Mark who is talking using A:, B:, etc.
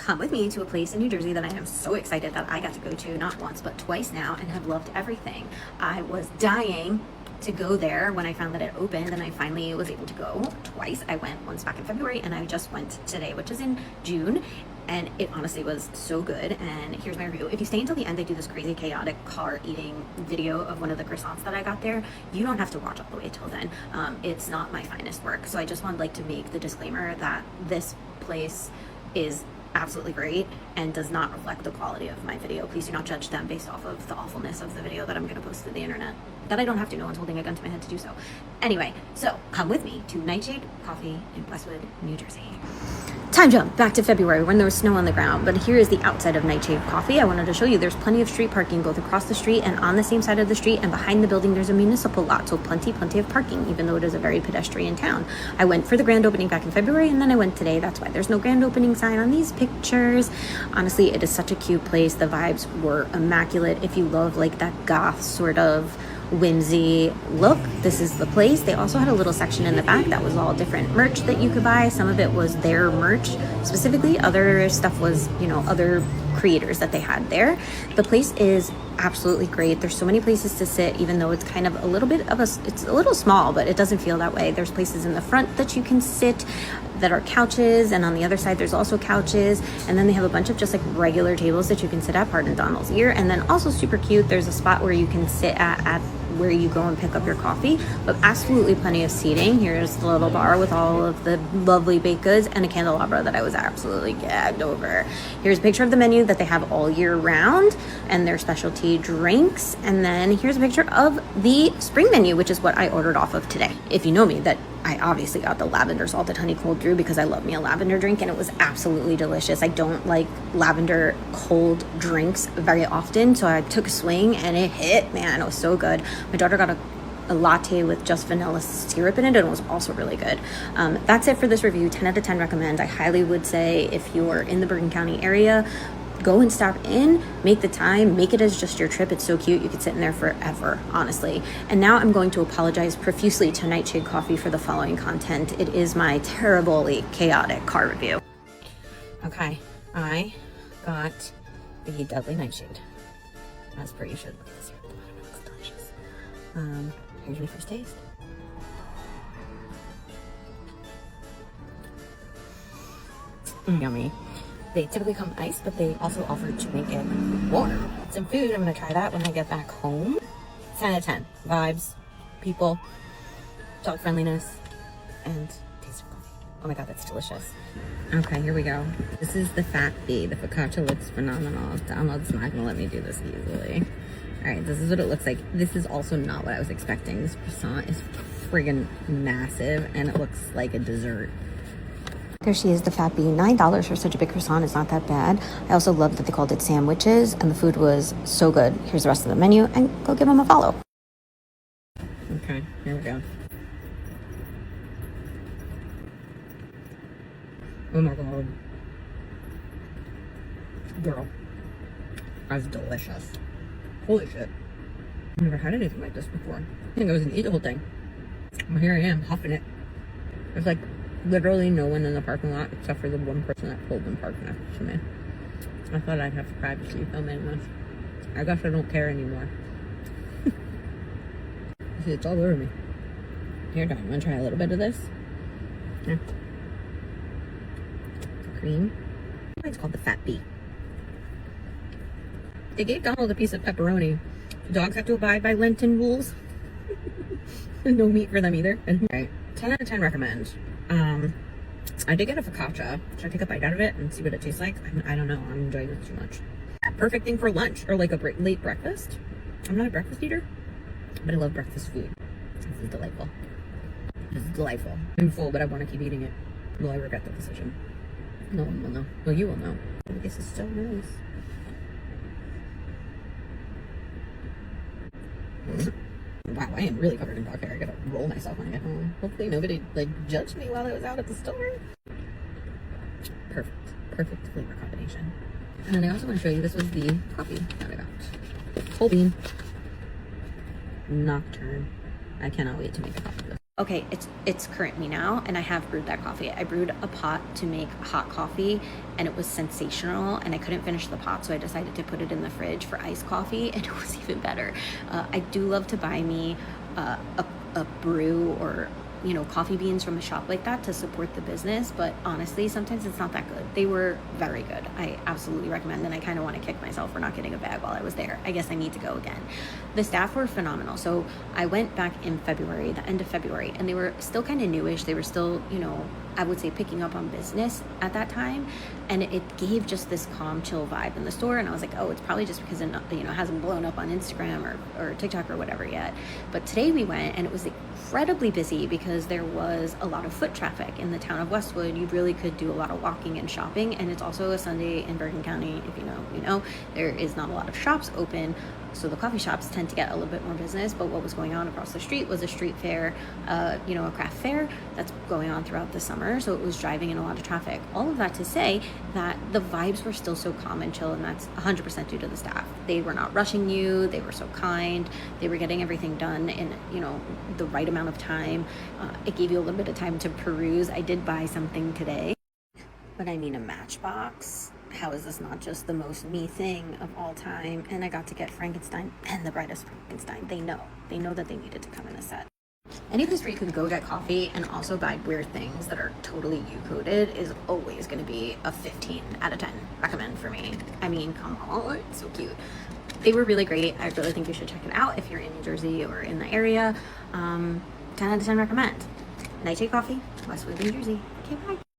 A: come with me to a place in New Jersey that I am so excited that I got to go to not once but twice now and have loved everything. I was dying to go there when I found that it opened, and I finally was able to go twice. I went once back in February and I just went today, which is in June, and it honestly was so good. And here's my review. If you stay until the end, they do this crazy chaotic car eating video of one of the croissants that I got there. You don't have to watch all the way till then. It's not my finest work, so I just wanted to make the disclaimer that this place is absolutely great and does not reflect the quality of my video. Please do not judge them based off of the awfulness of the video that I'm going to post to the internet, that I don't have to. No one's holding a gun to my head to do so. Anyway, so come with me to Nightshade Coffee in Westwood, New Jersey. Time jump back to February when there was snow on the ground, but here is the outside of Nightshade Coffee. I wanted to show you there's plenty of street parking both across the street and on the same side of the street, and behind the building there's a municipal lot, so plenty of parking, even though it is a very pedestrian town. I went for the grand opening back in February, and then I went today. That's why there's no grand opening sign on these pictures. Honestly, it is such a cute place. The vibes were immaculate. If you love like that goth sort of whimsy look, this is the place. They also had a little section in the back that was all different merch that you could buy. Some of it was their merch specifically, other stuff was, you know, other creators that they had there. The place is absolutely great. There's so many places to sit, even though it's kind of a little bit of it's a little small, but it doesn't feel that way. There's places in the front that you can sit that are couches, and on the other side there's also couches, and then they have a bunch of just like regular tables that you can sit at, pardon Donald's ear. And then also super cute, there's a spot where you can sit at where you go and pick up your coffee, but absolutely plenty of seating. Here's the little bar with all of the lovely baked goods and a candelabra that I was absolutely gagged over. Here's a picture of the menu that they have all year round and their specialty drinks, and then here's a picture of the spring menu, which is what I ordered off of today. If you know me, that I obviously got the lavender salted honey cold brew because I love me a lavender drink, and it was absolutely delicious. I don't like lavender cold drinks very often, so I took a swing and it hit. Man, it was so good. My daughter got a latte with just vanilla syrup in it, and it was also really good. That's it for this review. 10 out of 10 recommend. I highly would say if you're in the Bergen County area, go and stop in, make the time, make it as just your trip. It's so cute. You could sit in there forever, honestly. And now I'm going to apologize profusely to Nightshade Coffee for the following content. It is my terribly chaotic car review. Okay, I got the Deadly Nightshade. As per, you should look at this here at the bottom. It looks delicious. Here's my first taste. Yummy. They typically come iced, but they also offer to make it warm. Some food, I'm gonna try that when I get back home. 10 out of 10. Vibes, people, dog friendliness, and taste of coffee. Oh my god, that's delicious. Okay, here we go. This is the Fat Bee. The focaccia looks phenomenal. Donald's not gonna let me do this easily. Alright, this is what it looks like. This is also not what I was expecting. This croissant is friggin' massive, and it looks like a dessert. There she is, the Fat Bee. $9 for such a big croissant is not that bad. I also love that they called it sandwiches, and the food was so good. Here's the rest of the menu, and go give them a follow. Okay, here we go. Oh my god. Girl. That's delicious. Holy shit. I've never had anything like this before. I think I was gonna eat the whole thing. Well, here I am, huffing it. There's like literally no one in the parking lot except for the one person that pulled and parked next to me. I thought I'd have privacy filming this. I guess I don't care anymore. See, it's all over me. Here, Don, you want to try a little bit of this? Yeah. Cream. It's called the Fat Bee. They gave Donald a piece of pepperoni. Dogs have to abide by Lenten rules. No meat for them either. Alright, 10 out of 10 recommend. I did get a focaccia. Should I take a bite out of it and see what it tastes like? I don't know. I'm enjoying it too much. Perfect thing for lunch or like a late breakfast. I'm not a breakfast eater, but I love breakfast food. This is delightful. This is delightful. I'm full, but I want to keep eating it. Will I regret the decision? No one will know. Well, you will know. This is so nice. Wow, I am really covered in dog hair. I gotta roll myself when I get home. Hopefully nobody judged me while I was out at the store. Perfect flavor combination. And then I also want to show you, this was the coffee that I got. Whole bean. Nocturne. I cannot wait to make a coffee of this. Okay, it's current me now, and I have brewed that coffee. I brewed a pot to make hot coffee, and it was sensational, and I couldn't finish the pot, so I decided to put it in the fridge for iced coffee, and it was even better. I do love to buy me a brew or coffee beans from a shop like that to support the business, but honestly sometimes it's not that good. They were very good. I absolutely recommend, and I kind of want to kick myself for not getting a bag while I was there. I guess I need to go again. The staff were phenomenal. So I went back in February, the end of February, and they were still kind of newish. They were still, I would say, picking up on business at that time, and it gave just this calm, chill vibe in the store. And I was like, oh, it's probably just because it hasn't blown up on Instagram or TikTok or whatever yet. But today we went, and it was incredibly busy because there was a lot of foot traffic in the town of Westwood. You really could do a lot of walking and shopping, and it's also a Sunday in Bergen County. If you know, there is not a lot of shops open, so the coffee shops tend to get a little bit more business. But what was going on across the street was a street fair, a craft fair that's going on throughout the summer, so it was driving in a lot of traffic. All of that to say that the vibes were still so calm and chill, and that's 100% due to the staff. They were not rushing you. They were so kind. They were getting everything done in the right amount of time. It gave you a little bit of time to peruse. I did buy something today, but I mean a matchbox. How is this not just the most me thing of all time? And I got to get Frankenstein and the Brightest Frankenstein. They know that they needed to come in a set. Any place where you can go get coffee and also buy weird things that are totally you-coded is always going to be a 15 out of 10 recommend for me. I mean, come on, it's so cute. They were really great. I really think you should check it out if you're in New Jersey or in the area. 10 out of 10 recommend. Nightshade Coffee, Westwood, New Jersey. Okay, bye.